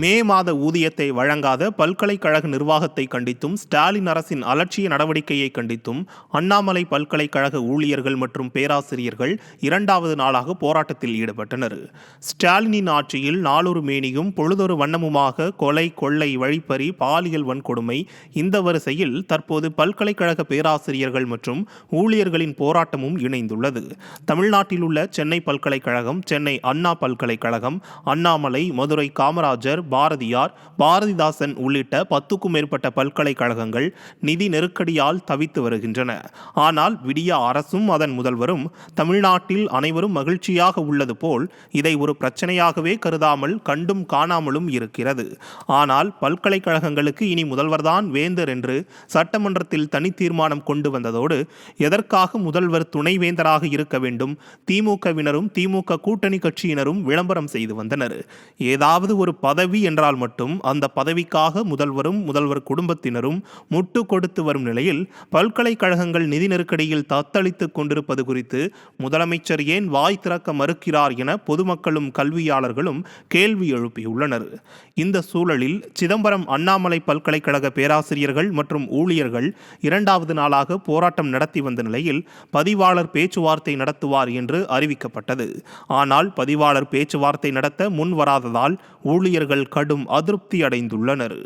மே மாத ஊதியத்தை வழங்காத பல்கலைக்கழக நிர்வாகத்தை கண்டித்தும் ஸ்டாலின் அரசின் அலட்சிய நடவடிக்கையை கண்டித்தும் அண்ணாமலை பல்கலைக்கழக ஊழியர்கள் மற்றும் பேராசிரியர்கள் இரண்டாவது நாளாக போராட்டத்தில் ஈடுபட்டனர். ஸ்டாலினின் ஆட்சியில் நாளொரு மேனியும் பொழுதொரு வண்ணமுமாக கொலை, கொள்ளை, வழிப்பறி, பாலியல் வன்கொடுமை. இந்த வரிசையில் தற்போது பல்கலைக்கழக பேராசிரியர்கள் மற்றும் ஊழியர்களின் போராட்டமும் இணைந்துள்ளது. தமிழ்நாட்டில் உள்ள சென்னை பல்கலைக்கழகம், சென்னை அண்ணா பல்கலைக்கழகம், அண்ணாமலை, மதுரை காமராஜர், பாரதியார், பாரதிதாசன் உள்ளிட்ட 10க்கும் மேற்பட்ட பல்கலைக்கழகங்கள் நிதி நெருக்கடியால் தவித்து வருகின்றன. ஆனால் விடிய அரசும் அதன் முதல்வரும் தமிழ்நாட்டில் அனைவரும் மகிழ்ச்சியாக உள்ளது போல் இதை ஒரு பிரச்சனையாகவே கருதாமல் கண்டும் காணாமலும் இருக்கிறது. ஆனால் பல்கலைக்கழகங்களுக்கு இனி முதல்வர்தான் வேந்தர் என்று சட்டமன்றத்தில் தனி தீர்மானம் கொண்டு வந்ததோடு எதற்காக முதல்வர் துணைவேந்தராக இருக்க வேண்டும் திமுகவினரும் திமுக கூட்டணி கட்சியினரும் விளம்பரம் செய்து வந்தனர். ஏதாவது ஒரு பதவி என்றால் மட்டும் அந்த பதவிக்காக முதல்வரும் முதல்வர் குடும்பத்தினரும் முட்டு கொடுத்து வரும் நிலையில் பல்கலைக்கழகங்கள் நிதி நெருக்கடியில் தத்தளித்துக் கொண்டிருப்பது குறித்து முதலமைச்சர் ஏன் வாய் திறக்க மறுக்கிறார் என பொதுமக்களும் கல்வியாளர்களும் கேள்வி எழுப்பியுள்ளனர். இந்த சூழலில் சிதம்பரம் அண்ணாமலை பல்கலைக்கழக பேராசிரியர்கள் மற்றும் ஊழியர்கள் இரண்டாவது நாளாக போராட்டம் நடத்தி வந்த நிலையில் பதிவாளர் பேச்சுவார்த்தை நடத்துவார் என்று அறிவிக்கப்பட்டது. ஆனால் பதிவாளர் பேச்சுவார்த்தை நடத்த முன் வராததால் ஊழியர்கள் கடும் அதிருப்தி அடைந்துள்ளனர்.